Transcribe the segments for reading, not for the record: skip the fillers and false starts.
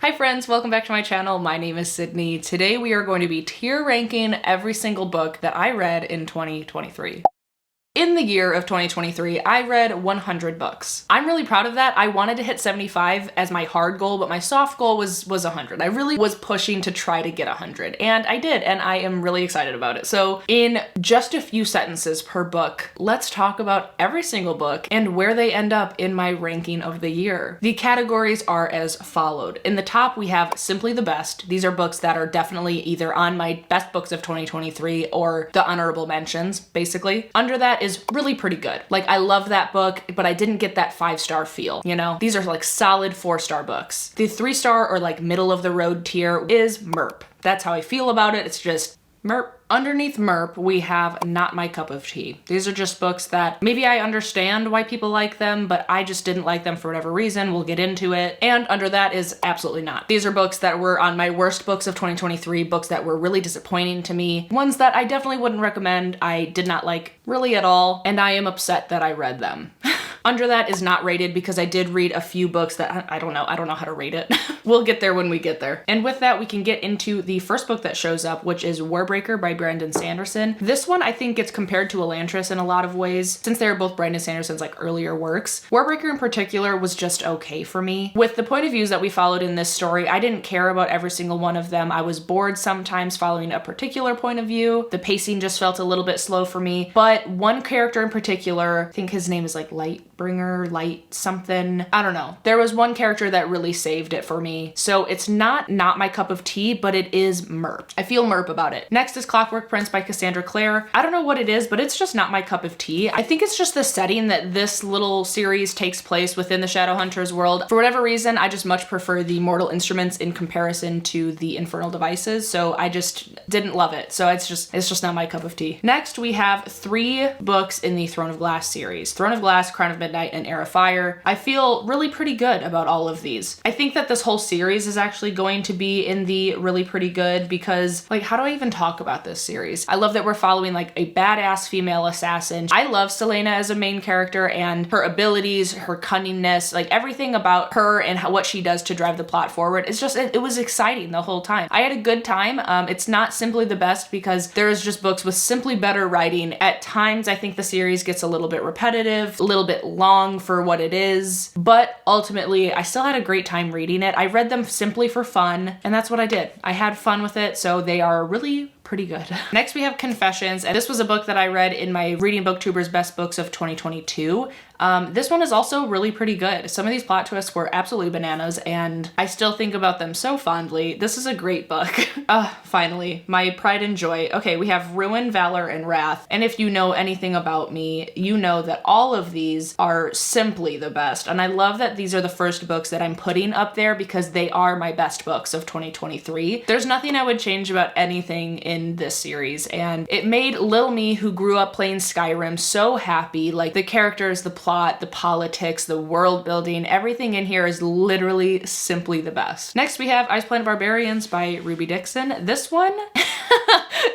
Hi friends, welcome back to my channel. My name is Sydney. Today we are going to be tier ranking every single book that I read in 2023. In the year of 2023, I read 100 books. I'm really proud of that. I wanted to hit 75 as my hard goal, but my soft goal was 100. I really was pushing to try to get 100, and I did, and I am really excited about it. So in just a few sentences per book, let's talk about every single book and where they end up in my ranking of the year. The categories are as followed. In the top, we have Simply the Best. These are books that are definitely either on my best books of 2023 or the honorable mentions, basically. Under that is really pretty good. Like, I love that book, but I didn't get that 5-star feel, you know? These are like solid 4-star books. The 3-star or like middle of the road tier is MERP. That's how I feel about it. It's just MERP. Underneath MERP, we have Not My Cup of Tea. These are just books that maybe I understand why people like them, but I just didn't like them for whatever reason. We'll get into it. And under that is Absolutely Not. These are books that were on my worst books of 2023, books that were really disappointing to me, ones that I definitely wouldn't recommend. I did not like really at all, and I am upset that I read them. Under that is Not Rated, because I did read a few books that I don't know how to rate it. We'll get there when we get there. And with that, we can get into the first book that shows up, which is Warbreaker by Brandon Sanderson. This one I think gets compared to Elantris in a lot of ways, since they were both Brandon Sanderson's like earlier works. Warbreaker in particular was just okay for me. With the point of views that we followed in this story, I didn't care about every single one of them. I was bored sometimes following a particular point of view. The pacing just felt a little bit slow for me, but one character in particular, I think his name is like Lightbringer, Light something. I don't know. There was one character that really saved it for me. So it's not my cup of tea, but it is MERP. I feel MERP about it. Next is Clockwork Prince by Cassandra Clare. I don't know what it is, but it's just not my cup of tea. I think it's just the setting that this little series takes place within the Shadowhunters world. For whatever reason, I just much prefer the Mortal Instruments in comparison to the Infernal Devices. So I just didn't love it. So it's just not my cup of tea. Next, we have 3 books in the Throne of Glass series. Throne of Glass, Crown of Midnight, and Heir of Fire. I feel really pretty good about all of these. I think that this whole series is actually going to be in the really pretty good, because like, how do I even talk about this series? I love that we're following like a badass female assassin. I love Selena as a main character, and her abilities, her cunningness, like everything about her and what she does to drive the plot forward. It's just, it was exciting the whole time. I had a good time. It's not simply the best because there's just books with simply better writing. At times, I think the series gets a little bit repetitive, a little bit long for what it is, but ultimately I still had a great time reading it. I read them simply for fun, and that's what I did. I had fun with it, so they are really pretty good. Next, we have Confessions, and this was a book that I read in my Reading Booktubers Best Books of 2022. This one is also really pretty good. Some of these plot twists were absolutely bananas, and I still think about them so fondly. This is a great book. Finally, my pride and joy. Okay, we have Ruin, Valor, and Wrath, and if you know anything about me, you know that all of these are simply the best, and I love that these are the first books that I'm putting up there because they are my best books of 2023. There's nothing I would change about anything in this series, and it made Lil Me, who grew up playing Skyrim, so happy. Like, the characters, the plot, the politics, the world building, everything in here is literally simply the best. Next, we have Ice Planet Barbarians by Ruby Dixon. This one,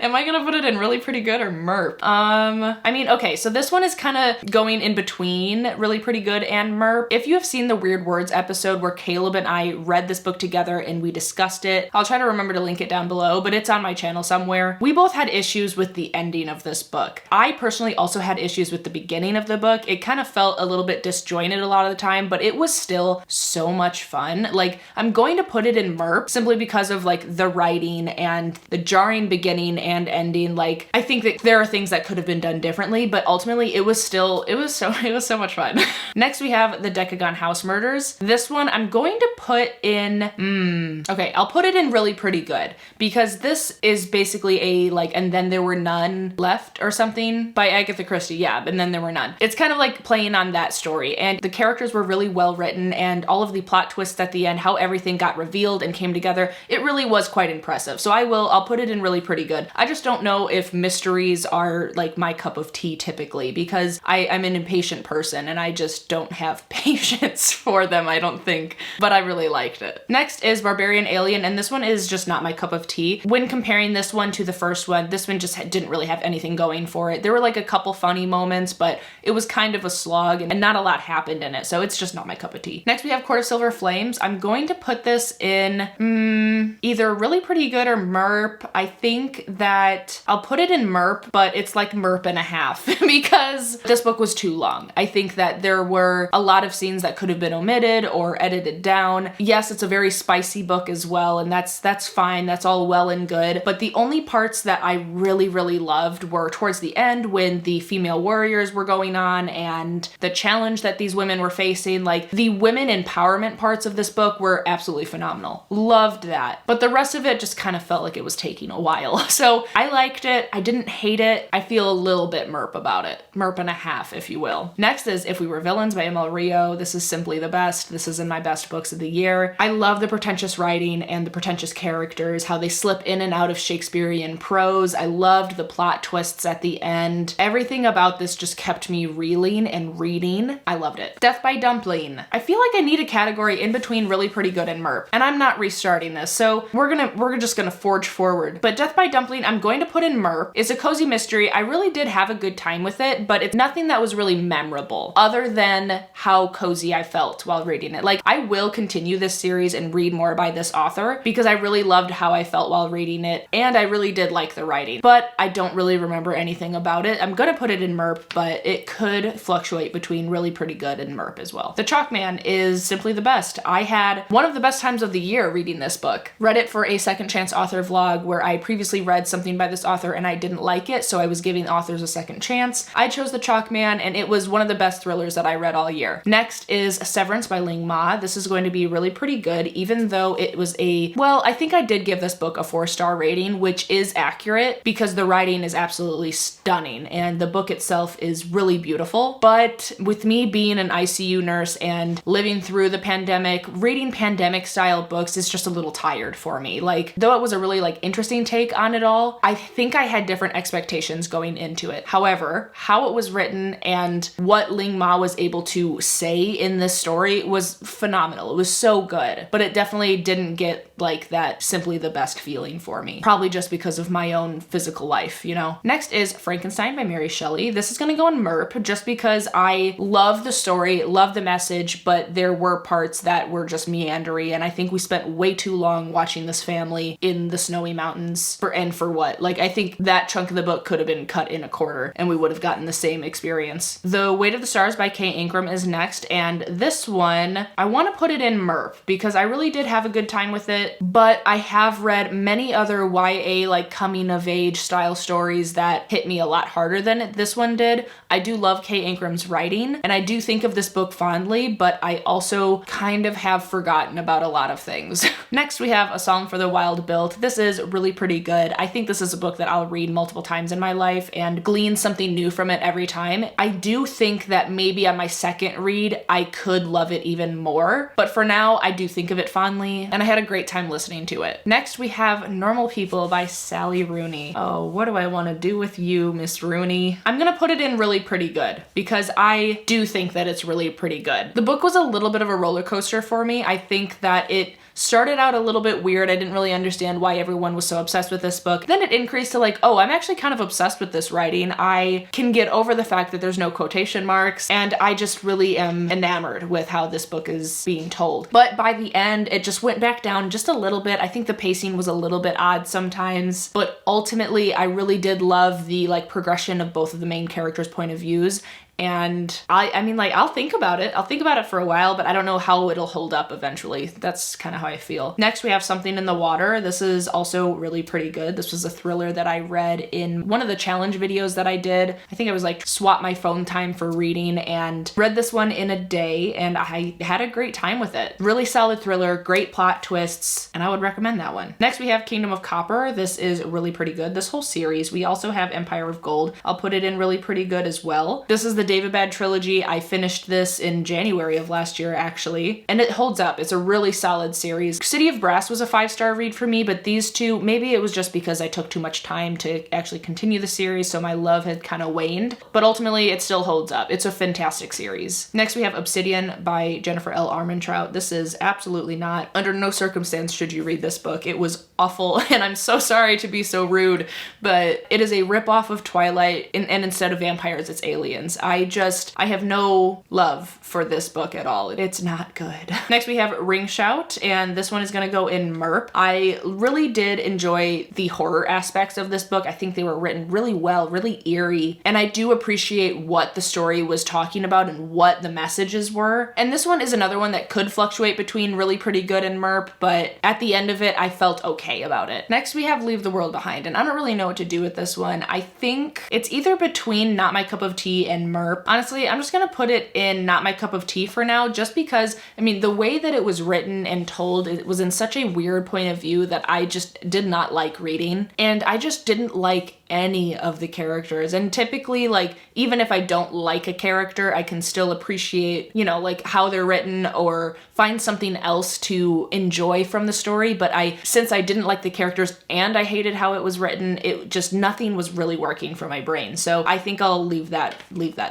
am I gonna put it in really pretty good or MERP? I mean, okay, so this one is kind of going in between really pretty good and MERP. If you have seen the Weird Words episode where Caleb and I read this book together and we discussed it, I'll try to remember to link it down below, but it's on my channel somewhere. We both had issues with the ending of this book. I personally also had issues with the beginning of the book. It kind of felt a little bit disjointed a lot of the time, but it was still so much fun. Like, I'm going to put it in MERP simply because of like the writing and the jarring beginning and ending. Like, I think that there are things that could have been done differently, but ultimately it was so much fun. Next, we have The Decagon House Murders. This one I'm going to put in, okay, I'll put it in really pretty good, because this is basically a like, and then there were none left or something by Agatha Christie. Yeah, and then there were none. It's kind of like playing on that story, and the characters were really well written, and all of the plot twists at the end, how everything got revealed and came together, it really was quite impressive. So I'll put it in really pretty pretty good. I just don't know if mysteries are like my cup of tea typically, because I'm an impatient person and I just don't have patience for them, I don't think, but I really liked it. Next is Barbarian Alien, and this one is just not my cup of tea. When comparing this one to the first one, this one just didn't really have anything going for it. There were like a couple funny moments, but it was kind of a slog and not a lot happened in it, so it's just not my cup of tea. Next we have Court of Silver Flames. I'm going to put this in either really pretty good or MERP. I think that I'll put it in MERP, but it's like MERP and a half because this book was too long. I think that there were a lot of scenes that could have been omitted or edited down. Yes, it's a very spicy book as well, and that's fine. That's all well and good. But the only parts that I really, really loved were towards the end when the female warriors were going on and the challenge that these women were facing. Like, the women empowerment parts of this book were absolutely phenomenal. Loved that. But the rest of it just kind of felt like it was taking a while. So I liked it. I didn't hate it. I feel a little bit MERP about it. MERP and a half, if you will. Next is If We Were Villains by Emma Rio. This is simply the best. This is in my best books of the year. I love the pretentious writing and the pretentious characters, how they slip in and out of Shakespearean prose. I loved the plot twists at the end. Everything about this just kept me reeling and reading. I loved it. Death by Dumpling. I feel like I need a category in between really pretty good and MERP, and I'm not restarting this, so we're just gonna forge forward. But Death by Dumpling, I'm going to put in MERP. It's a cozy mystery. I really did have a good time with it, but it's nothing that was really memorable other than how cozy I felt while reading it. Like, I will continue this series and read more by this author because I really loved how I felt while reading it, and I really did like the writing, but I don't really remember anything about it. I'm gonna put it in MERP, but it could fluctuate between really pretty good and MERP as well. The Chalkman is simply the best. I had one of the best times of the year reading this book. Read it for a second chance author vlog where I previously read something by this author and I didn't like it, so I was giving authors a second chance. I chose The Chalkman and it was one of the best thrillers that I read all year. Next is Severance by Ling Ma. This is going to be really pretty good, even though it was I think I did give this book a 4-star rating, which is accurate because the writing is absolutely stunning and the book itself is really beautiful. But with me being an ICU nurse and living through the pandemic, reading pandemic style books is just a little tired for me. Like, though it was a really interesting take on it all, I think I had different expectations going into it. However, how it was written and what Ling Ma was able to say in this story was phenomenal. It was so good, but it definitely didn't get like that simply the best feeling for me. Probably just because of my own physical life, you know? Next is Frankenstein by Mary Shelley. This is gonna go in MERP just because I love the story, love the message, but there were parts that were just meandery, and I think we spent way too long watching this family in the snowy mountains for what? Like, I think that chunk of the book could have been cut in a quarter and we would have gotten the same experience. The Weight of the Stars by Kay Ingram is next, and this one, I want to put it in MERP because I really did have a good time with it, but I have read many other YA coming of age style stories that hit me a lot harder than this one did. I do love Kay Ingram's writing and I do think of this book fondly, but I also kind of have forgotten about a lot of things. Next we have A Song for the Wild Built. This is really pretty good. I think this is a book that I'll read multiple times in my life and glean something new from it every time. I do think that maybe on my second read I could love it even more, but for now I do think of it fondly and I had a great time listening to it. Next we have Normal People by Sally Rooney. Oh, what do I want to do with you, Miss Rooney? I'm gonna put it in really pretty good because I do think that it's really pretty good. The book was a little bit of a roller coaster for me. I think that it started out a little bit weird. I didn't really understand why everyone was so obsessed with this book. Then it increased to oh, I'm actually kind of obsessed with this writing. I can get over the fact that there's no quotation marks, and I just really am enamored with how this book is being told. But by the end, it just went back down just a little bit. I think the pacing was a little bit odd sometimes, but ultimately I really did love the progression of both of the main characters' point of views. And I mean, I'll think about it. I'll think about it for a while, but I don't know how it'll hold up eventually. That's kind of how I feel. Next, we have Something in the Water. This is also really pretty good. This was a thriller that I read in one of the challenge videos that I did. I think I was swap my phone time for reading and read this one in a day, and I had a great time with it. Really solid thriller, great plot twists, and I would recommend that one. Next, we have Kingdom of Copper. This is really pretty good. This whole series. We also have Empire of Gold. I'll put it in really pretty good as well. This is the David trilogy. I finished this in January of last year, actually, and it holds up. It's a really solid series. City of Brass was a 5-star read for me, but these two, maybe it was just because I took too much time to actually continue the series, so my love had kind of waned, but ultimately it still holds up. It's a fantastic series. Next, we have Obsidian by Jennifer L. Armentrout. This is absolutely not, under no circumstance should you read this book. It was awful, and I'm so sorry to be so rude, but it is a ripoff of Twilight, and instead of vampires, it's aliens. I have no love for this book at all. It's not good. Next, we have Ring Shout, and this one is gonna go in MERP. I really did enjoy the horror aspects of this book. I think they were written really well, really eerie, and I do appreciate what the story was talking about and what the messages were. And this one is another one that could fluctuate between really pretty good and MERP, but at the end of it, I felt okay about it. Next, we have Leave the World Behind, and I don't really know what to do with this one. I think it's either between Not My Cup of Tea and MERP. Honestly, I'm just gonna put it in Not My Cup of Tea for now, just because, I mean, the way that it was written and told, it was in such a weird point of view that I just did not like reading, and I just didn't like any of the characters. And typically, like, even if I don't like a character, I can still appreciate, you know, like how they're written or find something else to enjoy from the story. But since I didn't like the characters and I hated how it was written, it just, nothing was really working for my brain. So I think I'll leave that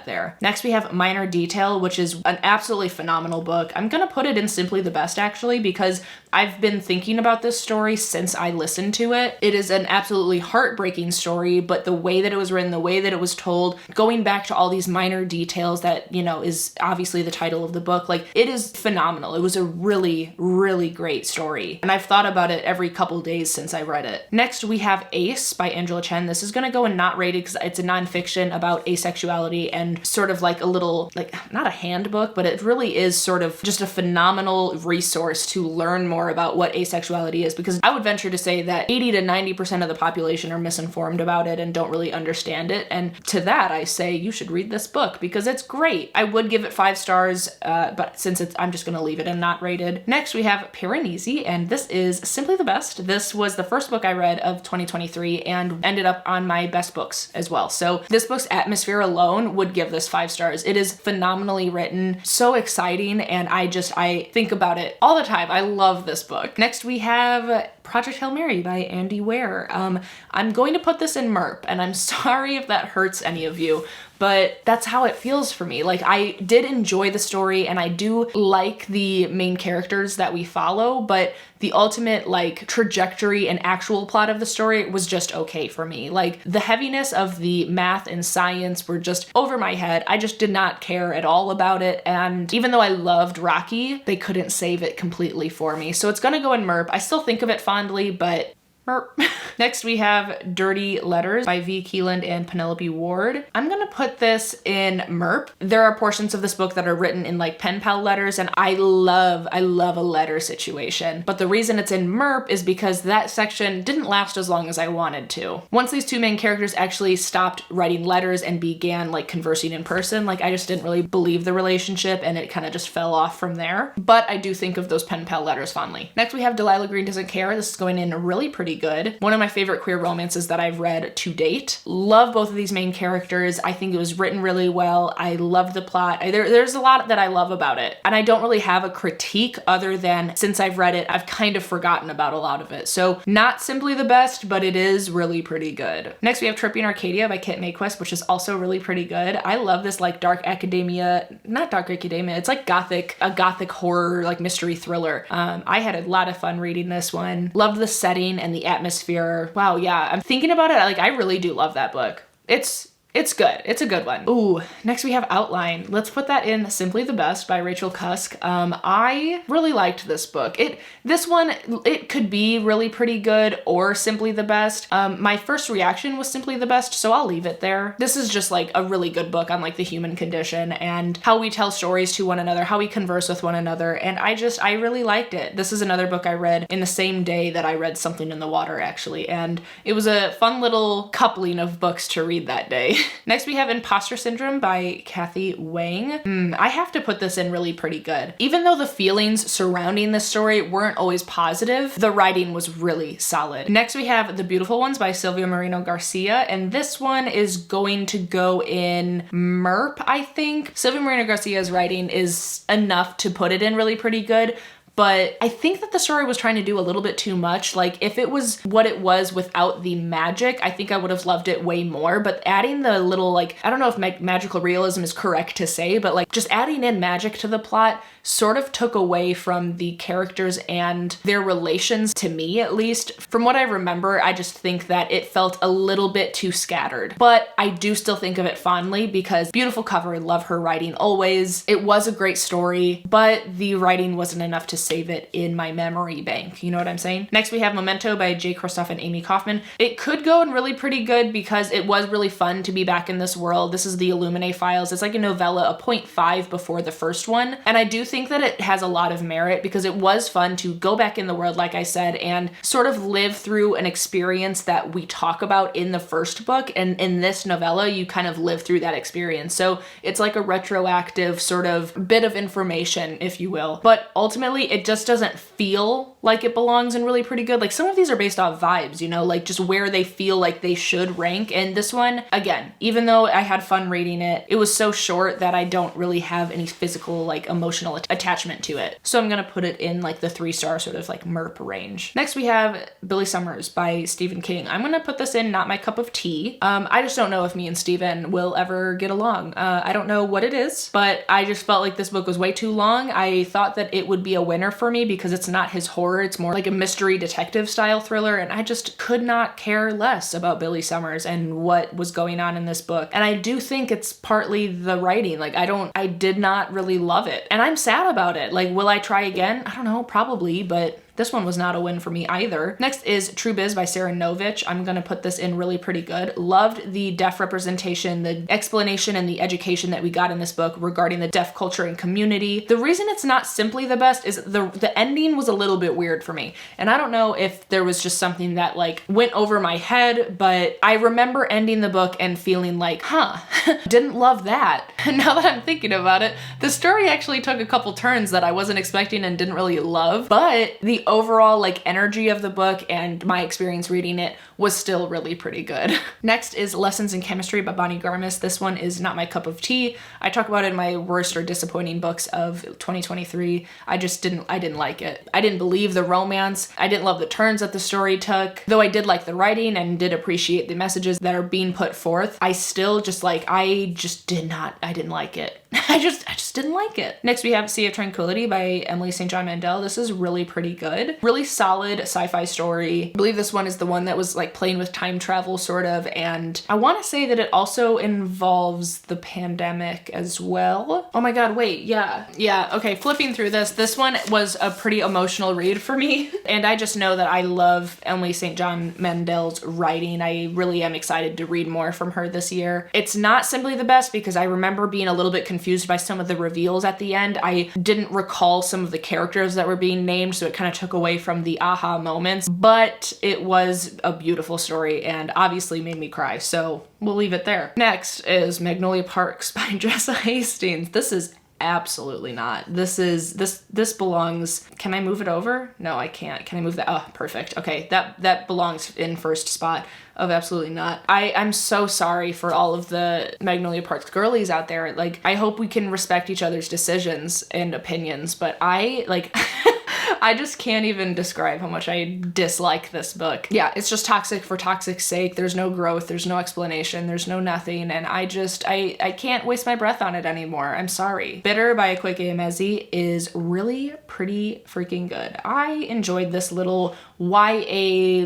there. Next, we have Minor Detail, which is an absolutely phenomenal book. I'm gonna put it in Simply the Best, actually, because I've been thinking about this story since I listened to it. It is an absolutely heartbreaking story, but the way that it was written, the way that it was told, going back to all these minor details that, you know, is obviously the title of the book, like, it is phenomenal. It was a really, really great story, and I've thought about it every couple days since I read it. Next, we have Ace by Angela Chen. This is gonna go in not rated because it's a nonfiction about asexuality and sort of like a little, like, not a handbook, but it really is sort of just a phenomenal resource to learn more about what asexuality is, because I would venture to say that 80 to 90% of the population are misinformed about it and don't really understand it. And to that, I say you should read this book because it's great. I would give it 5 stars, but since I'm just gonna leave it in not rated. Next, we have Piranesi, and this is Simply the Best. This was the first book I read of 2023 and ended up on my best books as well. So this book's atmosphere alone would give this 5 stars. It is phenomenally written, so exciting, and I think about it all the time. I love this book. Next, we have Project Hail Mary by Andy Ware. I'm going to put this in MERP, and I'm sorry if that hurts any of you, but that's how it feels for me. Like, I did enjoy the story, and I do like the main characters that we follow, but the ultimate, like, trajectory and actual plot of the story was just okay for me. Like, the heaviness of the math and science were just over my head. I just did not care at all about it, and even though I loved Rocky, they couldn't save it completely for me. So it's gonna go in MERP. I still think of it fondly, but MERP. Next, we have Dirty Letters by V. Keeland and Penelope Ward. I'm gonna put this in MERP. There are portions of this book that are written in like pen pal letters, and I love a letter situation. But the reason it's in MERP is because that section didn't last as long as I wanted to. Once these two main characters actually stopped writing letters and began like conversing in person, like, I just didn't really believe the relationship, and it kind of just fell off from there. But I do think of those pen pal letters fondly. Next, we have Delilah Green Doesn't Care. This is going in really pretty good. One of my favorite queer romances that I've read to date. Love both of these main characters. I think it was written really well. I love the plot. There's a lot that I love about it. And I don't really have a critique other than, since I've read it, I've kind of forgotten about a lot of it. So not simply the best, but it is really pretty good. Next, we have Tripping Arcadia by Kit Mayquist, which is also really pretty good. I love this like dark academia, not dark academia, it's like a gothic horror, like mystery thriller. I had a lot of fun reading this one. Loved the setting and the atmosphere. Wow, yeah, I'm thinking about it, like, I really do love that book. It's good. It's a good one. Ooh, next we have Outline. Let's put that in Simply the Best by Rachel Cusk. I really liked this book. This one could be really pretty good or Simply the Best. My first reaction was Simply the Best, so I'll leave it there. This is just like a really good book on like the human condition and how we tell stories to one another, how we converse with one another, and I really liked it. This is another book I read in the same day that I read Something in the Water, actually, and it was a fun little coupling of books to read that day. Next we have Imposter Syndrome by Kathy Wang. I have to put this in really pretty good. Even though the feelings surrounding this story weren't always positive, the writing was really solid. Next we have The Beautiful Ones by Silvia Moreno Garcia, and this one is going to go in MERP, I think. Silvia Moreno Garcia's writing is enough to put it in really pretty good, but I think that the story was trying to do a little bit too much. Like, if it was what it was without the magic, I think I would have loved it way more. But adding the little, like, I don't know if magical realism is correct to say, but like just adding in magic to the plot sort of took away from the characters and their relations, to me at least. From what I remember, I just think that it felt a little bit too scattered. But I do still think of it fondly because beautiful cover, I love her writing always. It was a great story, but the writing wasn't enough to save it in my memory bank. You know what I'm saying? Next we have Memento by Jay Kristoff and Amy Kaufman. It could go in really pretty good because it was really fun to be back in this world. This is the Illuminae files. It's like a novella, a 0.5 before the first one. And I do think that it has a lot of merit because it was fun to go back in the world, like I said, and sort of live through an experience that we talk about in the first book. And in this novella, you kind of live through that experience. So it's like a retroactive sort of bit of information, if you will. But ultimately, it just doesn't feel like it belongs in really pretty good. Like, some of these are based off vibes, you know, like just where they feel like they should rank. And this one, again, even though I had fun reading it, it was so short that I don't really have any physical, like, emotional attachment to it. So I'm gonna put it in like the 3-star sort of like MERP range. Next we have Billy Summers by Stephen King. I'm gonna put this in not my cup of tea. I just don't know if me and Stephen will ever get along. I don't know what it is, but I just felt like this book was way too long. I thought that it would be a winner for me because it's not his horror, it's more like a mystery detective style thriller, and I just could not care less about Billy Summers and what was going on in this book. And I do think it's partly the writing. Like, I did not really love it, and I'm sad about it. Like, will I try again? I don't know, probably, but this one was not a win for me either. Next is True Biz by Sarah Novich. I'm gonna put this in really pretty good. Loved the deaf representation, the explanation and the education that we got in this book regarding the deaf culture and community. The reason it's not simply the best is the ending was a little bit weird for me. And I don't know if there was just something that like went over my head, but I remember ending the book and feeling like, didn't love that. And now that I'm thinking about it, the story actually took a couple turns that I wasn't expecting and didn't really love, but the overall like energy of the book and my experience reading it was still really pretty good. Next is Lessons in Chemistry by Bonnie Garmis. This one is not my cup of tea. I talk about it in my worst or disappointing books of 2023. I didn't like it. I didn't believe the romance. I didn't love the turns that the story took. Though I did like the writing and did appreciate the messages that are being put forth, I still I didn't like it. I just didn't like it. Next we have Sea of Tranquility by Emily St. John Mandel. This is really pretty good. Really solid sci-fi story. I believe this one is the one that was like playing with time travel sort of, and I want to say that it also involves the pandemic as well. Oh my god, wait, yeah, okay, flipping through this one was a pretty emotional read for me, and I just know that I love Emily St. John Mandel's writing. I really am excited to read more from her this year. It's not simply the best because I remember being a little bit confused by some of the reveals at the end. I didn't recall some of the characters that were being named, so it kind of took away from the aha moments, but it was a beautiful story and obviously made me cry, so we'll leave it there. Next is Magnolia Parks by Jessa Hastings. This is absolutely not. This belongs, can I move it over? No, I can't. Can I move that? Oh, perfect. Okay, that belongs in first spot of absolutely not. I'm so sorry for all of the Magnolia Parks girlies out there. Like, I hope we can respect each other's decisions and opinions, but I just can't even describe how much I dislike this book. Yeah, it's just toxic for toxic's sake. There's no growth, there's no explanation, there's no nothing, and I can't waste my breath on it anymore. I'm sorry. Bitter by Akwaeke Emezi is really pretty freaking good. I enjoyed this little YA,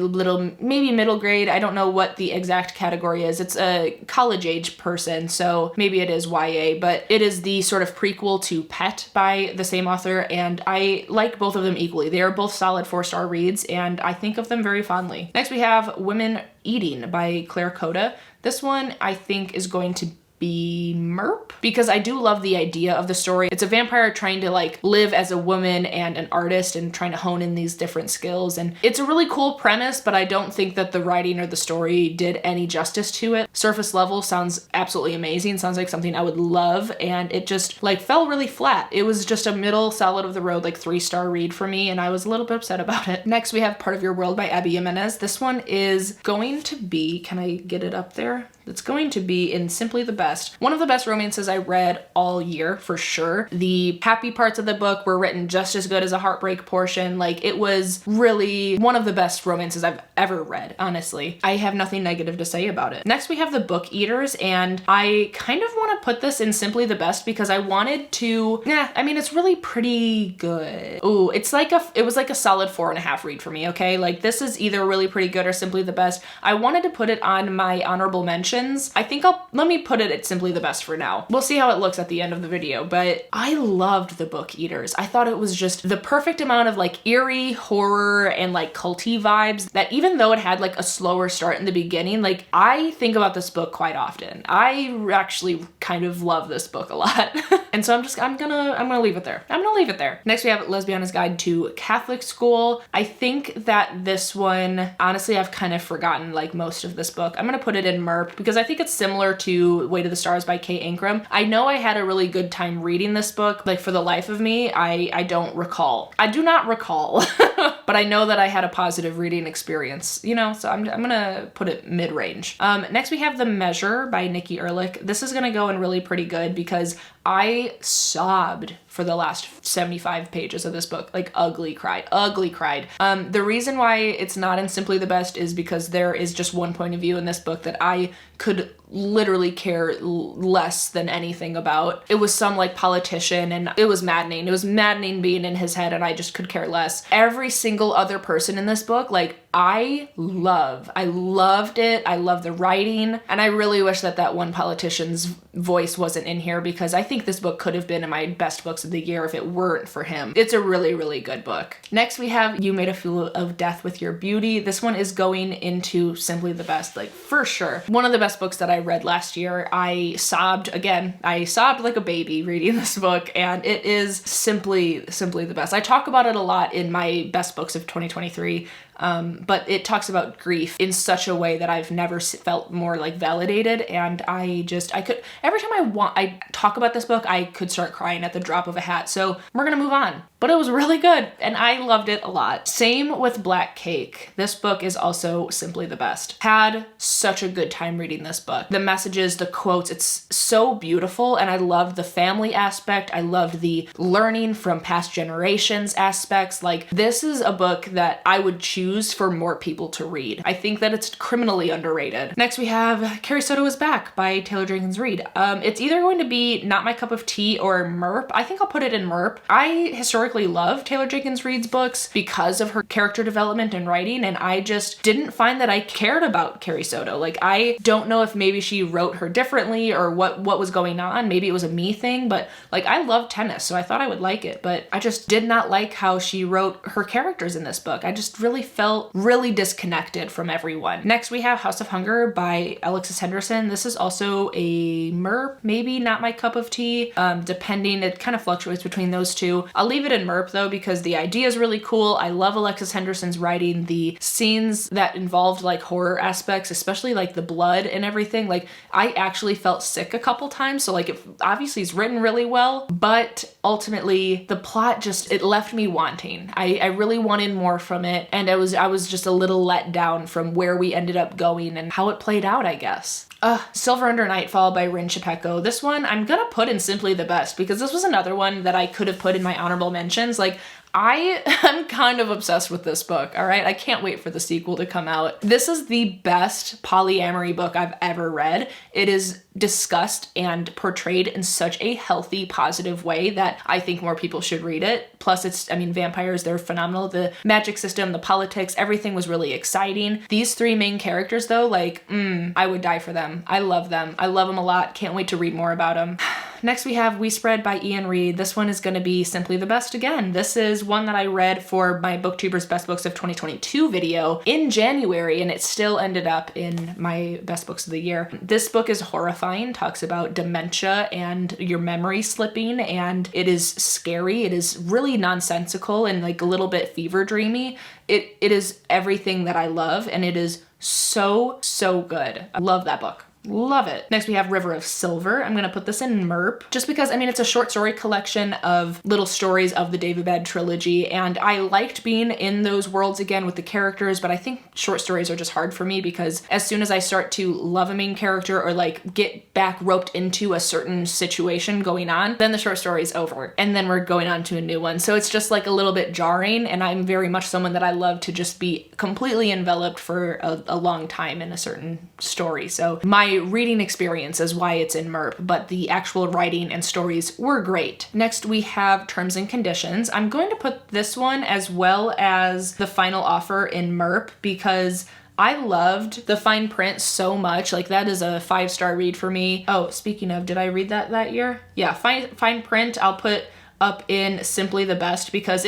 maybe middle grade. I don't know what the exact category is. It's a college age person, so maybe it is YA, but it is the sort of prequel to Pet by the same author, and I like both of them equally. They are both solid 4-star reads, and I think of them very fondly. Next we have Women Eating by Claire Coda. This one I think is going to be Merp, because I do love the idea of the story. It's a vampire trying to like live as a woman and an artist and trying to hone in these different skills. And it's a really cool premise, but I don't think that the writing or the story did any justice to it. Surface level sounds absolutely amazing. Sounds like something I would love. And it just like fell really flat. It was just a middle solid of the road, like 3-star read for me. And I was a little bit upset about it. Next, we have Part of Your World by Abby Jimenez. This one is going to be, can I get it up there? It's going to be in Simply the Best. One of the best romances I read all year, for sure. The happy parts of the book were written just as good as a heartbreak portion. Like, it was really one of the best romances I've ever read, honestly. I have nothing negative to say about it. Next, we have The Book Eaters, and I kind of want to put this in Simply the Best because I wanted to, I mean, it's really pretty good. Ooh, it was like a solid 4.5 read for me, okay? Like, this is either really pretty good or Simply the Best. I wanted to put it on my honorable mention. I think let me put it at Simply the Best for now. We'll see how it looks at the end of the video, but I loved The Book Eaters. I thought it was just the perfect amount of like eerie horror and like culty vibes that even though it had like a slower start in the beginning, like I think about this book quite often. I actually kind of love this book a lot. And so I'm gonna leave it there. I'm gonna leave it there. Next we have Lesbiana's Guide to Catholic School. I think that this one, honestly, I've kind of forgotten like most of this book. I'm gonna put it in Merp because I think it's similar to Way to the Stars by Kay Ancrum. I know I had a really good time reading this book. Like, for the life of me, I don't recall. I do not recall, but I know that I had a positive reading experience, you know, so I'm gonna put it mid-range. Next we have The Measure by Nikki Ehrlich. This is gonna go in really pretty good because I sobbed for the last 75 pages of this book, like ugly cried. The reason why it's not in Simply the Best is because there is just one point of view in this book that I could literally care less than anything about. It was some like politician and it was maddening. It was maddening being in his head and I just could care less. Every single other person in this book, like I loved it. I love the writing. And I really wish that that one politician's voice wasn't in here because I think this book could have been in my best books of the year if it weren't for him. It's a really, really good book. Next we have You Made a Fool of Death with Your Beauty. This one is going into Simply the Best, like for sure. One of the best books that I read last year. I sobbed like a baby reading this book and it is simply the best. I talk about it a lot in my best books of 2023. But it talks about grief in such a way that I've never felt more like validated. And I could, every time I talk about this book, I could start crying at the drop of a hat. So we're gonna move on. But it was really good and I loved it a lot. Same with Black Cake. This book is also simply the best. Had such a good time reading this book. The messages, the quotes, it's so beautiful and I loved the family aspect. I loved the learning from past generations aspects. Like this is a book that I would choose for more people to read. I think that it's criminally underrated. Next we have Carey Soto Is Back by Taylor Jenkins Reid. It's either going to be not my cup of tea or Merp. I think I'll put it in Merp. I historically love Taylor Jenkins Reid's books because of her character development and writing, and I just didn't find that I cared about Carey Soto. Like I don't know if maybe she wrote her differently or what was going on. Maybe it was a me thing, but like I love tennis, so I thought I would like it, but I just did not like how she wrote her characters in this book. I just really felt really disconnected from everyone. Next we have House of Hunger by Alexis Henderson. This is also a Merp, maybe not my cup of tea, depending. It kind of fluctuates between those two. I'll leave it in Merp though because the idea is really cool. I love Alexis Henderson's writing. The scenes that involved like horror aspects, especially like the blood and everything, like I actually felt sick a couple times. So like it obviously is written really well, but ultimately the plot just, it left me wanting. I really wanted more from it and I was just a little let down from where we ended up going and how it played out, I guess. Silver Under Nightfall by Rin Chipeko. This one I'm gonna put in Simply the Best because this was another one that I could have put in my honorable mentions. Like I am kind of obsessed with this book, all right? I can't wait for the sequel to come out. This is the best polyamory book I've ever read. It is discussed and portrayed in such a healthy, positive way that I think more people should read it. Plus it's, I mean, vampires, they're phenomenal. The magic system, the politics, everything was really exciting. These three main characters though, like, I would die for them. I love them. I love them a lot. Can't wait to read more about them. Next we have We Spread by Ian Reid. This one is going to be simply the best again. This is one that I read for my Booktuber's Best Books of 2022 video in January, and it still ended up in my Best Books of the Year. This book is horrifying, talks about dementia and your memory slipping, and it is scary. It is really nonsensical and like a little bit fever dreamy. It is everything that I love, and it is so good. I love that book. Love it. Next we have River of Silver. I'm gonna put this in MERP just because, I mean, it's a short story collection of little stories of the David Bad trilogy, and I liked being in those worlds again with the characters, but I think short stories are just hard for me because as soon as I start to love a main character or like get back roped into a certain situation going on, then the short story is over and then we're going on to a new one. So it's just like a little bit jarring, and I'm very much someone that I love to just be completely enveloped for a long time in a certain story. So my reading experience is why it's in MERP, but the actual writing and stories were great. Next we have Terms and Conditions. I'm going to put this one as well as The Final Offer in MERP because I loved the fine print so much. Like that is a 5-star read for me. Oh, speaking of, did I read that year? Yeah, fine print I'll put up in simply the best because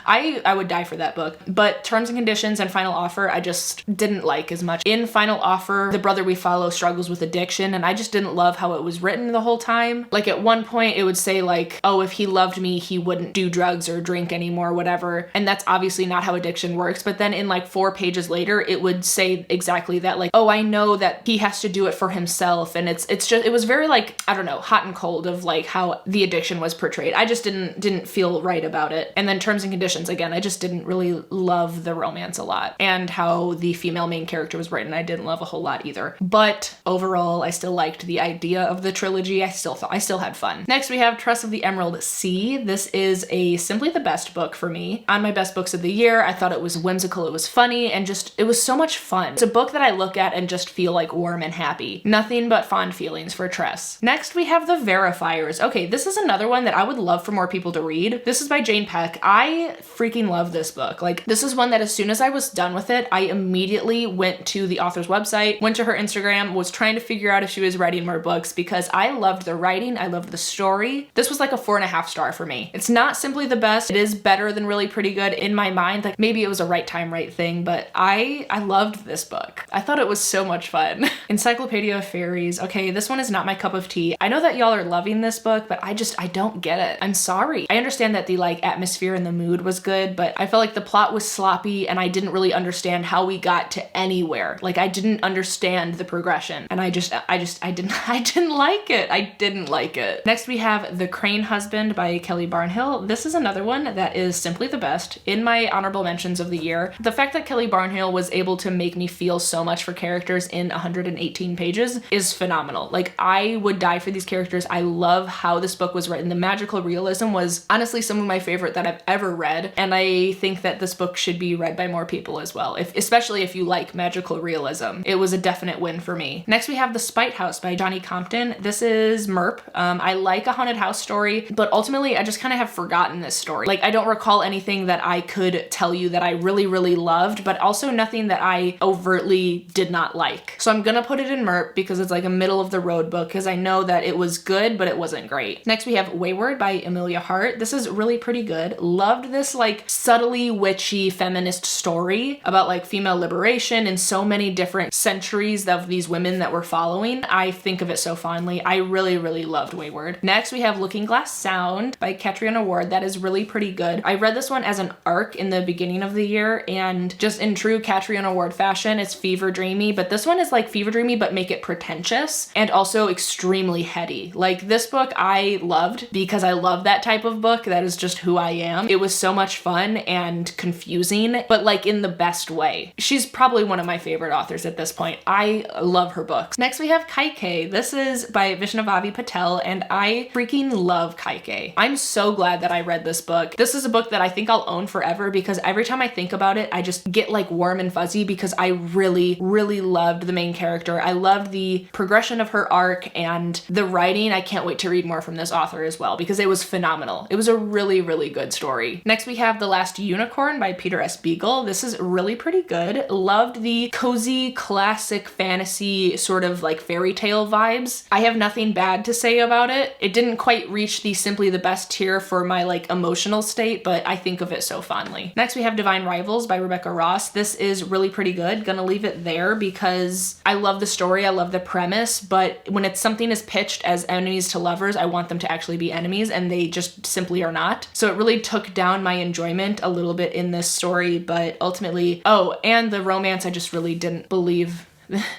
I would die for that book. But Terms and Conditions and Final Offer I just didn't like as much. In Final Offer, the brother we follow struggles with addiction, and I just didn't love how it was written the whole time. Like at one point it would say like, oh, if he loved me he wouldn't do drugs or drink anymore, whatever, and that's obviously not how addiction works. But then in like 4 pages later it would say exactly that, like, oh, I know that he has to do it for himself, and it was very like, I don't know, hot and cold of like how the addiction was portrayed. I just didn't feel right about it. And then Terms and Conditions, again, I just didn't really love the romance a lot, and how the female main character was written I didn't love a whole lot either. But overall I still liked the idea of the trilogy. I still had fun. Next we have Trust of the Emerald Sea. This is a simply the best book for me. On my Best Books of the Year, I thought it was whimsical, it was funny, and just it was so much fun. It's a book that I look at and just feel like warm and happy. Nothing but fond feelings for Tress. Next we have The Verifiers. Okay, this is another one that I would love for more people to read. This is by Jane Peck. I freaking love this book. Like, this is one that as soon as I was done with it, I immediately went to the author's website, went to her Instagram, was trying to figure out if she was writing more books because I loved the writing, I loved the story. This was like a 4.5 star for me. It's not simply the best. It is better than Really Pretty Good in my mind. Like maybe it was a right time, right thing, but I loved this book. I thought it was so much fun. Encyclopedia of Fairies. Okay, this one is not my cup of tea. I know that y'all are loving this book, but I don't get it. I'm sorry. I understand that the like atmosphere and the mood was good, but I felt like the plot was sloppy and I didn't really understand how we got to anywhere. Like I didn't understand the progression, and I didn't like it. I didn't like it. Next we have The Crane Husband by Kelly Barnhill. This is another one that is simply the best in my honorable mentions of the year. The fact that Kelly Barnhill was able to make me feel so much for characters in 118 pages is phenomenal. Like I would die for these characters. I love how this book was written. The magical realism was honestly some of my favorite that I've ever read, and I think that this book should be read by more people as well, especially if you like magical realism. It was a definite win for me. Next we have The Spite House by Johnny Compton. This is MERP. I like a haunted house story, but ultimately I just kind of have forgotten this story. Like I don't recall anything that I could tell you that I really loved, but also nothing that I overtly did not like. So I'm gonna put it in MERP because it's like a middle of the road book, because I know that it was good, but it wasn't great. Next we have Wayward by Emilia Hart. This is really pretty good. Loved this like subtly witchy feminist story about like female liberation in so many different centuries of these women that we're following. I think of it so fondly. I really loved Wayward. Next we have Looking Glass Sound by Catriona Ward. That is really pretty good. I read this one as an arc in the beginning of the year, and just in true Catriona Ward fashion, it's fever dreamy, but this one is like fever dreamy but make it pretentious and also extremely heady. Like this book I loved because I love that type of book. That is just who I am. It was so much fun and confusing, but like in the best way. She's probably one of my favorite authors at this point. I love her books. Next we have Kaike. This is by Vishnavavi Patel, and I freaking love Kaike. I'm so glad that I read this book. This is a book that I think I'll own forever because every time I think about it, I just get like warm and fuzzy because I really loved the main character. I loved the progression of her arc and the writing. I can't wait to read more from this author as well because it was phenomenal. It was a really, really good story. Next we have The Last Unicorn by Peter S. Beagle. This is really pretty good. Loved the cozy, classic fantasy sort of like fairy tale vibes. I have nothing bad to say about it. It didn't quite reach the simply the best tier for my like emotional state, but I think of it so fondly. Next we have Divine Rivals by Rebecca Ross. This is really pretty good. Gonna leave it there because I love the story, I love the premise, but when it's something is pitched as enemies to lovers, I want them to actually be enemies, and they just simply are not. So it really took down my enjoyment a little bit in this story, but ultimately, oh, and the romance I just really didn't believe.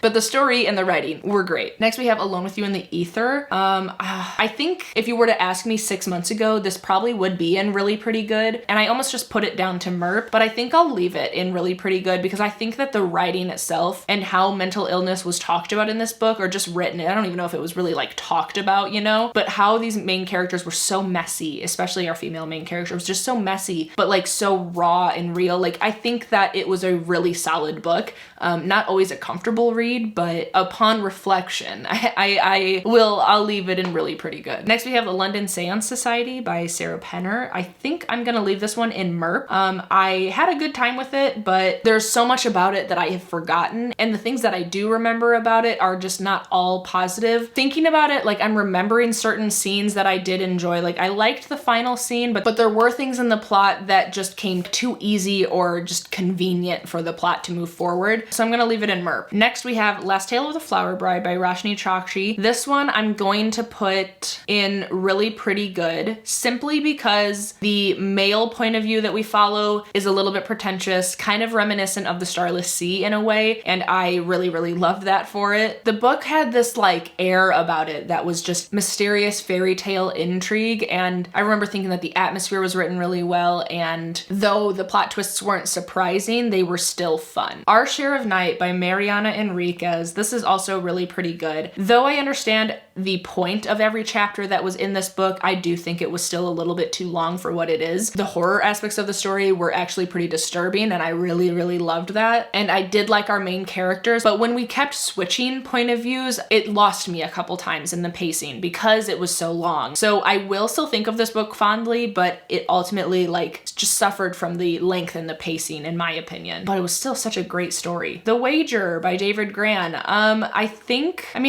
But the story and the writing were great. Next we have Alone with You in the Ether. I think if you were to ask me 6 months ago, this probably would be in really pretty good. And I almost just put it down to MERP, but I think I'll leave it in really pretty good because I think that the writing itself and how mental illness was talked about in this book, or just written, I don't even know if it was really like talked about, you know, but how these main characters were so messy, especially our female main character was just so messy, but like so raw and real. Like I think that it was a really solid book. Not always a comfortable read, but upon reflection, I'll leave it in really pretty good. Next we have The London Seance Society by Sarah Penner. I think I'm gonna leave this one in MERP. I had a good time with it, but there's so much about it that I have forgotten, and the things that I do remember about it are just not all positive. Thinking about it, like I'm remembering certain scenes that I did enjoy. Like I liked the final scene, but there were things in the plot that just came too easy or just convenient for the plot to move forward. So I'm gonna leave it in MERP. Next we have Last Tale of the Flower Bride by Roshni Chokshi. This one I'm going to put in really pretty good, simply because the male point of view that we follow is a little bit pretentious, kind of reminiscent of The Starless Sea in a way, and I really, really loved that for it. The book had this like air about it that was just mysterious fairy tale intrigue, and I remember thinking that the atmosphere was written really well, and though the plot twists weren't surprising, they were still fun. Our Share of Night by Mariana Enriquez. This is also really pretty good. Though I understand the point of every chapter that was in this book, I do think it was still a little bit too long for what it is. The horror aspects of the story were actually pretty disturbing, and I really, really loved that. And I did like our main characters, but when we kept switching point of views, it lost me a couple times in the pacing because it was so long. So I will still think of this book fondly, but it ultimately like just suffered from the length and the pacing in my opinion. But it was still such a great story. The Wager by David Gran.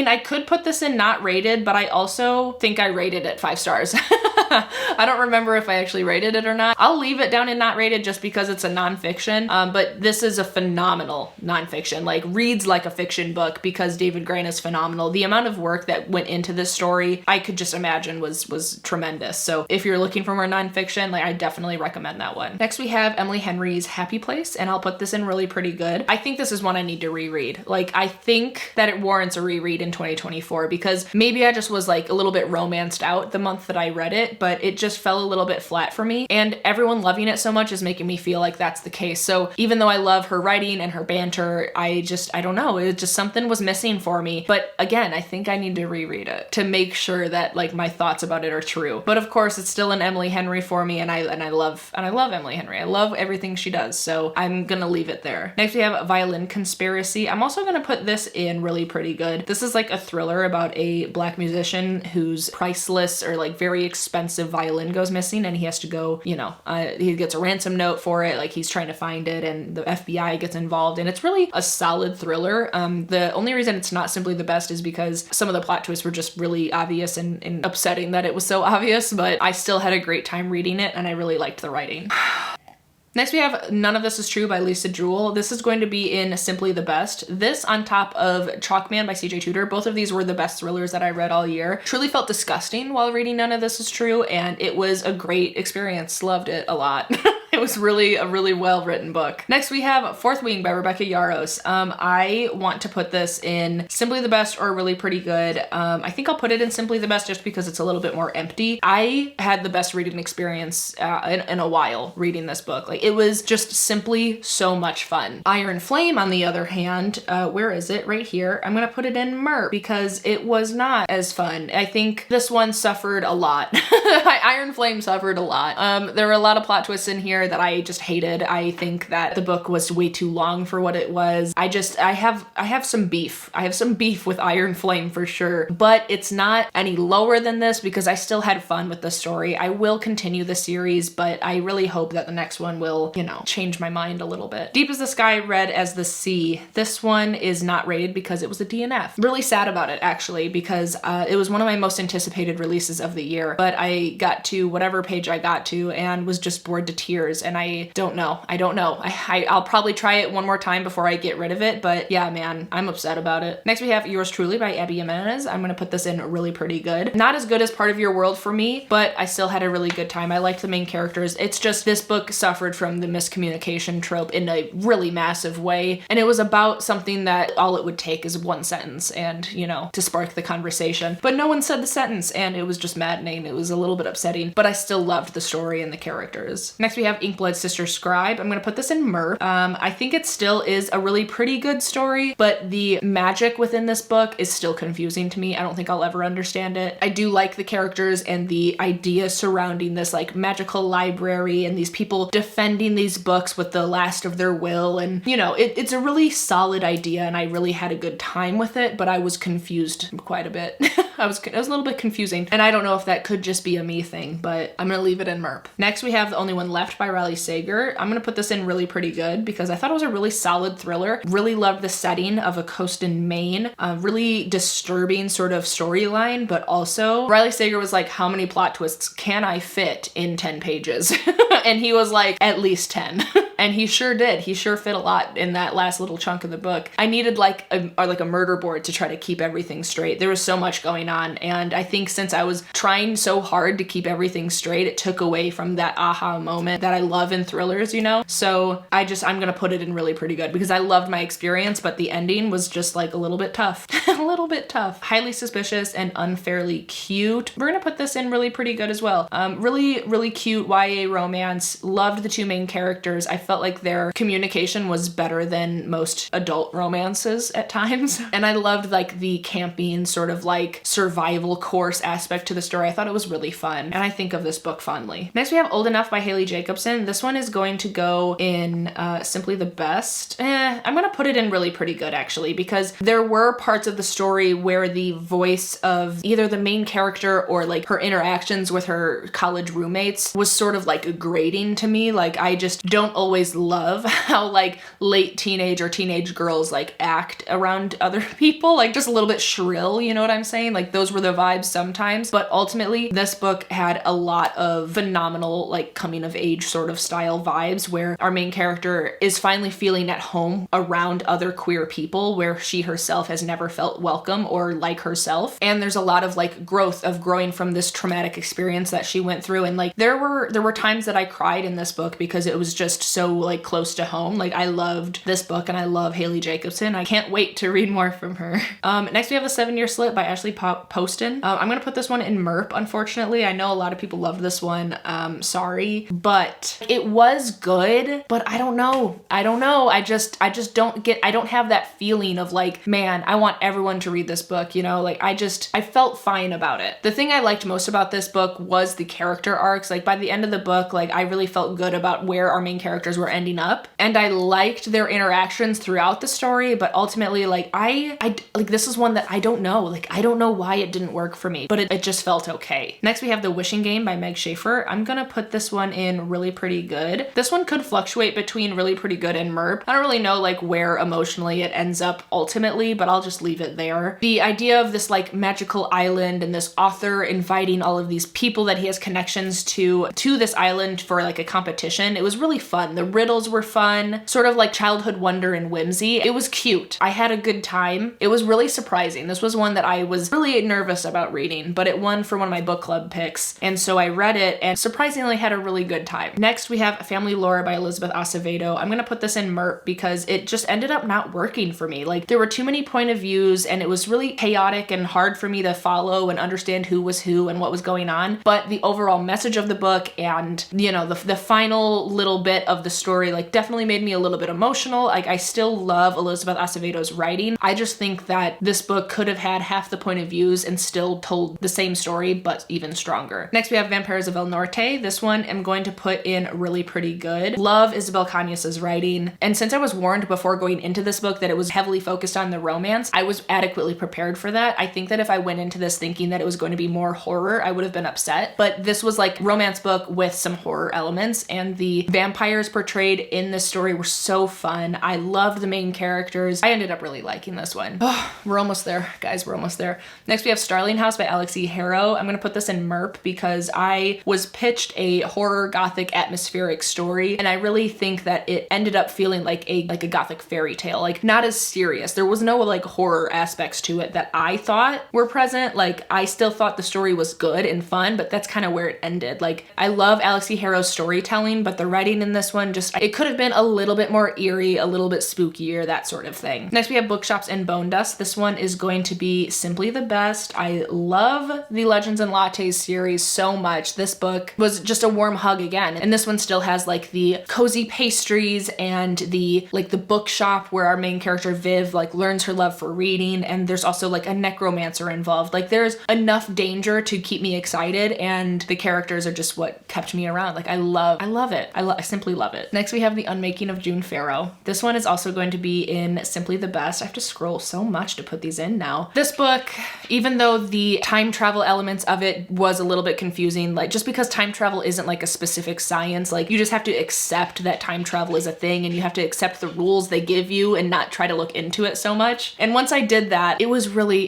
I could put this in not rated, but I also think I rated it 5 stars. I don't remember if I actually rated it or not. I'll leave it down in not rated just because it's a nonfiction, but this is a phenomenal nonfiction, like reads like a fiction book because David Gran is phenomenal. The amount of work that went into this story, I could just imagine was tremendous. So if you're looking for more nonfiction, like I definitely recommend that one. Next we have Emily Henry's Happy Place, and I'll put this in really pretty good. I think this is one I need to reread. Like I think that it warrants a reread in 2024 because maybe I just was like a little bit romanced out the month that I read it, but it just fell a little bit flat for me, and everyone loving it so much is making me feel like that's the case. So even though I love her writing and her banter, I don't know, it just something was missing for me. But again, I think I need to reread it to make sure that like my thoughts about it are true. But of course it's still an Emily Henry for me, and I love Emily Henry. I love everything she does, so I'm gonna leave it there. Next we have Violin Conspiracy. I'm also gonna put this in really pretty good. This is like a thriller about a Black musician whose priceless or like very expensive violin goes missing, and he has to go, he gets a ransom note for it, like he's trying to find it, and the FBI gets involved, and it's really a solid thriller. The only reason it's not simply the best is because some of the plot twists were just really obvious and upsetting that it was so obvious, but I still had a great time reading it, and I really liked the writing. Next we have None of This Is True by Lisa Joules. This is going to be in Simply the Best. This on top of Chalkman by CJ Tudor. Both of these were the best thrillers that I read all year. Truly felt disgusting while reading None of This Is True, and it was a great experience. Loved it a lot. It was really a really well-written book. Next we have Fourth Wing by Rebecca Yarros. I want to put this in Simply the Best or really pretty good. I think I'll put it in Simply the Best just because it's a little bit more empty. I had the best reading experience in a while reading this book. Like it was just simply so much fun. Iron Flame, on the other hand, where is it? Right here. I'm gonna put it in MERP because it was not as fun. I think this one suffered a lot. Iron Flame suffered a lot. There were a lot of plot twists in here that I just hated. I think that the book was way too long for what it was. I have some beef. I have some beef with Iron Flame for sure, but it's not any lower than this because I still had fun with the story. I will continue the series, but I really hope that the next one will, you know, change my mind a little bit. Deep as the Sky read as the Sea. This one is not rated because it was a DNF. Really sad about it actually, because it was one of my most anticipated releases of the year, but I got to whatever page I got to and was just bored to tears, and I don't know. I'll probably try it one more time before I get rid of it, but yeah, man, I'm upset about it. Next we have Yours Truly by Abby Jimenez. I'm gonna put this in really pretty good. Not as good as Part of Your World for me, but I still had a really good time. I liked the main characters. It's just this book suffered from the miscommunication trope in a really massive way, and it was about something that all it would take is one sentence and, you know, to spark the conversation. But no one said the sentence, and it was just maddening. It was a little bit upsetting, but I still loved the story and the characters. Next we have Inkblood Sister Scribe. I'm gonna put this in Merp. I think it still is a really pretty good story, but the magic within this book is still confusing to me. I don't think I'll ever understand it. I do like the characters and the idea surrounding this like magical library and these people defending these books with the last of their will, and you know, it's a really solid idea and I really had a good time with it, but I was confused quite a bit. It was a little bit confusing, and I don't know if that could just be a me thing, but I'm gonna leave it in Merp. Next we have The Only One Left by Rylee Sager. I'm gonna put this in really pretty good because I thought it was a really solid thriller. Really loved the setting of a coast in Maine. A really disturbing sort of storyline, but also Rylee Sager was like, how many plot twists can I fit in 10 pages? And he was like, at least 10. And he sure did. He sure fit a lot in that last little chunk of the book. I needed like a murder board to try to keep everything straight. There was so much going on, and I think since I was trying so hard to keep everything straight, it took away from that aha moment that I love in thrillers, you know? So I'm gonna put it in really pretty good because I loved my experience, but the ending was just like a little bit tough. A little bit tough. Highly Suspicious and Unfairly Cute. We're gonna put this in really pretty good as well. Really, really cute YA romance. Loved the two main characters. I felt like their communication was better than most adult romances at times. And I loved like the camping sort of like survival course aspect to the story. I thought it was really fun, and I think of this book fondly. Next we have Old Enough by Hayley Jacobson. This one is going to go in Simply the Best. I'm gonna put it in really pretty good actually, because there were parts of the story where the voice of either the main character or like her interactions with her college roommates was sort of like grating to me. Like I just don't always love how like late teenage or teenage girls like act around other people, like just a little bit shrill, you know what I'm saying? Like those were the vibes sometimes, but ultimately this book had a lot of phenomenal like coming of age sort of style vibes where our main character is finally feeling at home around other queer people where she herself has never felt welcome or like herself. And there's a lot of like growth of growing from this traumatic experience that she went through. And like there were times that I cried in this book because it was just so like close to home. Like I loved this book and I love Hayley Jacobson. I can't wait to read more from her. Next we have A 7-Year Slip by Ashley Poston. I'm gonna put this one in Merp, unfortunately. I know a lot of people loved this one. Sorry, but it was good, but I don't know. I just don't have that feeling of like, man, I want everyone to read this book, you know? Like I felt fine about it. The thing I liked most about this book was the character arcs. Like by the end of the book, like I really felt good about where our main characters were ending up, and I liked their interactions throughout the story, but ultimately like I like this is one that I don't know. Like I don't know why it didn't work for me, but it just felt okay. Next we have The Wishing Game by Meg Schaefer. I'm gonna put this one in really pretty good. This one could fluctuate between really pretty good and Merp. I don't really know like where emotionally it ends up ultimately, but I'll just leave it there. The idea of this like magical island and this author inviting all of these people that he has connections to this island for like a competition, it was really fun. The riddles were fun, sort of like childhood wonder and whimsy. It was cute. I had a good time. It was really surprising. This was one that I was really nervous about reading, but it won for one of my book club picks, and so I read it and surprisingly had a really good time. Next we have Family Lore by Elizabeth Acevedo. I'm gonna put this in Merp because it just ended up not working for me. Like there were too many point of views and it was really chaotic and hard for me to follow and understand who was who and what was going on. But the overall message of the book and, you know, the final little bit of the story. Like, definitely made me a little bit emotional. Like, I still love Elizabeth Acevedo's writing. I just think that this book could have had half the point of views and still told the same story, but even stronger. Next, we have Vampires of El Norte. This one I'm going to put in really pretty good. Love Isabel Cañas's writing. And since I was warned before going into this book that it was heavily focused on the romance, I was adequately prepared for that. I think that if I went into this thinking that it was going to be more horror, I would have been upset. But this was like romance book with some horror elements, and the vampires portrayed in this story were so fun. I loved the main characters. I ended up really liking this one. Oh, we're almost there, guys. We're almost there. Next, we have Starling House by Alex E. Harrow. I'm going to put this in MERP because I was pitched a horror gothic atmospheric story, and I really think that it ended up feeling like a gothic fairy tale, like not as serious. There was no like horror aspects to it that I thought were present. Like, I still thought the story was good and fun, but that's kind of where it ended. Like, I love Alex E. Harrow's storytelling, but the writing in this one just, it could have been a little bit more eerie, a little bit spookier, that sort of thing. Next, we have Bookshops and Bone Dust. This one is going to be simply the best. I love the Legends and Lattes series so much. This book was just a warm hug again. And this one still has like the cozy pastries and the bookshop where our main character Viv like learns her love for reading. And there's also like a necromancer involved. Like, there's enough danger to keep me excited, and the characters are just what kept me around. Like, I love it. I simply love it. Next, we have The Unmaking of June Farrow. This one is also going to be in simply the best. I have to scroll so much to put these in now. This book, even though the time travel elements of it was a little bit confusing, like, just because time travel isn't like a specific science, like, you just have to accept that time travel is a thing, and you have to accept the rules they give you and not try to look into it so much. And once I did that, it was really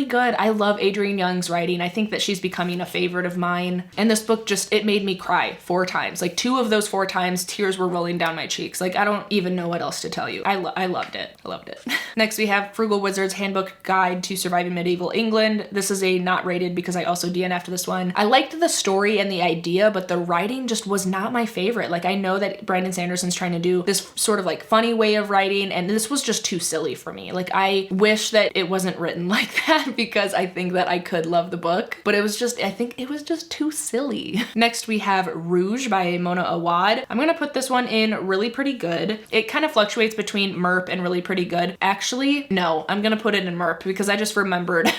good. I love Adrienne Young's writing. I think that she's becoming a favorite of mine. And this book just, it made me cry 4 times. Like, 2 of those 4 times, tears were rolling down my cheeks. Like, I don't even know what else to tell you. I loved it. I loved it. Next, we have Frugal Wizard's Handbook Guide to Surviving Medieval England. This is a not rated because I also DNF'd this one. I liked the story and the idea, but the writing just was not my favorite. Like, I know that Brandon Sanderson's trying to do this sort of like funny way of writing, and this was just too silly for me. Like, I wish that it wasn't written like that because I think that I could love the book, but it was just, I think it was just too silly. Next, we have Rouge by Mona Awad. I'm gonna put this one in really pretty good. It kind of fluctuates between MERP and really pretty good. Actually, no, I'm gonna put it in MERP because I just remembered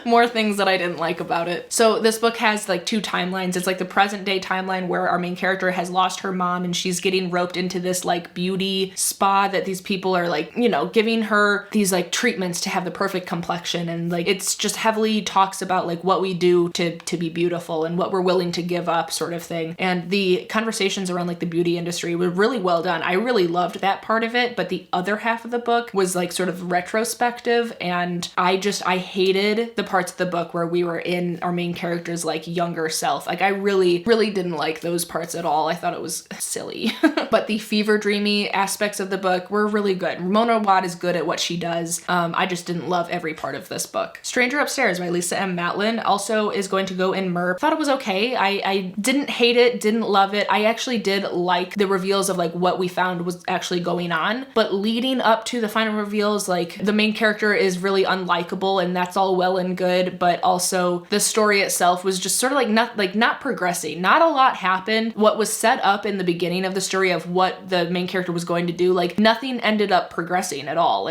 more things that I didn't like about it. So this book has like 2 timelines. It's like the present day timeline where our main character has lost her mom and she's getting roped into this like beauty spa that these people are like, you know, giving her these like treatments to have the perfect complexion, and like it's just heavily talks about like what we do to be beautiful and what we're willing to give up, sort of thing. And the conversations around like the beauty industry were really well done. I really loved that part of it, but the other half of the book was like sort of retrospective, and I hated the parts of the book where we were in our main character's like younger self. Like, I really didn't like those parts at all. I thought it was silly. But the fever dreamy aspects of the book were really good. Mona Awad is good at what she does. I just didn't love every part of this book. Stranger Upstairs by Lisa M. Matlin also is going to go in MERP. Thought it was okay. I didn't hate it, didn't love it. I actually did like the reveals of like what we found was actually going on, but leading up to the final reveals, like the main character is really unlikable, and that's all well and good, but also the story itself was just sort of like not progressing. Not a lot happened. What was set up in the beginning of the story of what the main character was going to do, like nothing ended up progressing at all.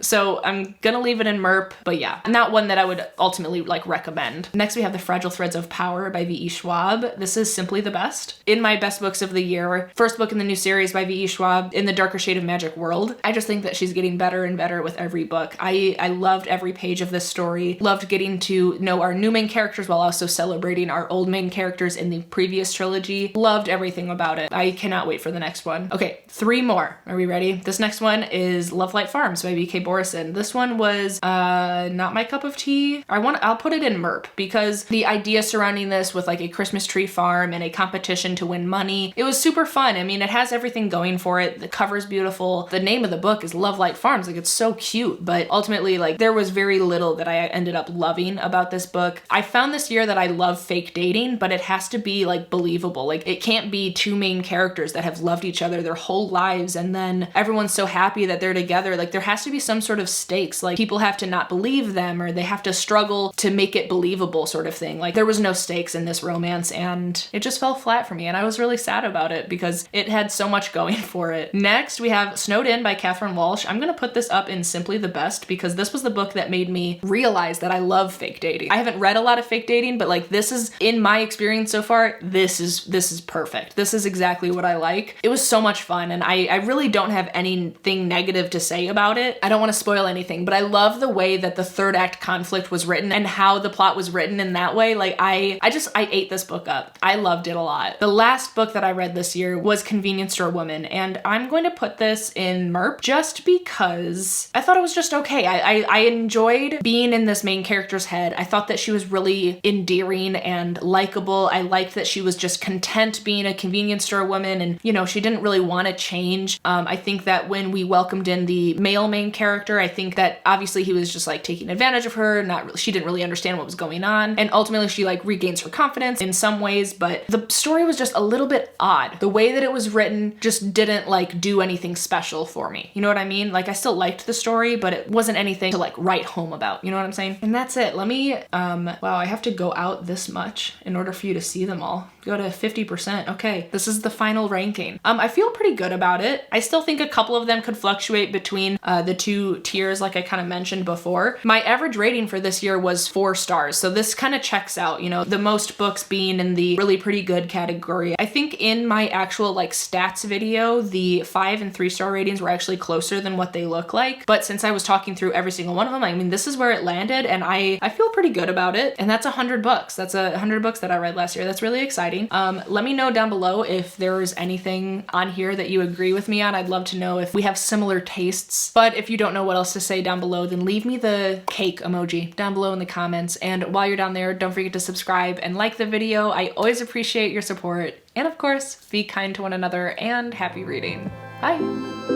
So I'm gonna leave it in MERP, but yeah, not one that I would ultimately like recommend. Next, we have The Fragile Threads of Power by V.E. Schwab. This is simply the best. In my best books of the year, first book in the new series by V.E. Schwab, In the Darker Shade of Magic World. I just think that she's getting better and better with every book. I loved every page of this story. Loved getting to know our new main characters while also celebrating our old main characters in the previous trilogy. Loved everything about it. I cannot wait for the next one. Okay, 3 more. Are we ready? This next one is Love Light Farms by B.K. Borison. This one was not my cup of tea. I'll put it in MERP because the idea surrounding this with like a Christmas tree farm and a competition to win money, it was super fun. I mean, it has everything going for it. The cover's beautiful. The name of the book is Love Light Farms. Like, it's so cute, but ultimately like there was very little that I ended up loving about this book. I found this year that I love fake dating, but it has to be like believable. Like, it can't be 2 main characters that have loved each other their whole lives and then everyone's so happy that they're together. Like, there has to be some sort of stakes. Like, people have to not believe them, or they have to struggle to make it believable, sort of thing. Like, there was no stakes in this romance, and it just fell flat for me, and I was really sad sad about it because it had so much going for it. Next, we have Snowed In by Catherine Walsh. I'm gonna put this up in Simply the Best because this was the book that made me realize that I love fake dating. I haven't read a lot of fake dating, but like this is, in my experience so far, this is perfect. This is exactly what I like. It was so much fun, and I really don't have anything negative to say about it. I don't want to spoil anything, but I love the way that the third act conflict was written and how the plot was written in that way. Like I ate this book up. I loved it a lot. The last book that I read this year was Convenience Store Woman, and I'm going to put this in MERP just because I thought it was just okay. I enjoyed being in this main character's head. I thought that she was really endearing and likable. I liked that she was just content being a convenience store woman, and you know, she didn't really want to change. I think that when we welcomed in the male main character, I think that obviously he was just like taking advantage of her, she didn't really understand what was going on, and ultimately she like regains her confidence in some ways, but the story was just a little bit odd. The way that it was written just didn't like do anything special for me. You know what I mean? Like I still liked the story, but it wasn't anything to like write home about. You know what I'm saying? And that's it. Let me, wow, I have to go out this much in order for you to see them all. Go to 50%. Okay, this is the final ranking. I feel pretty good about it. I still think a couple of them could fluctuate between the two tiers like I kind of mentioned before. My average rating for this year was 4 stars, so this kind of checks out, you know, the most books being in the really pretty good category. I think in my actual like stats video, the 5 and 3 star ratings were actually closer than what they look like, but since I was talking through every single one of them, I mean, this is where it landed, and I feel pretty good about it, and that's 100 books. That's 100 books that I read last year. That's really exciting. Let me know down below if there's anything on here that you agree with me on. I'd love to know if we have similar tastes, but if you don't know what else to say down below, then leave me the cake emoji down below in the comments, and while you're down there, don't forget to subscribe and like the video. I always appreciate your support, and of course, be kind to one another, and happy reading. Bye!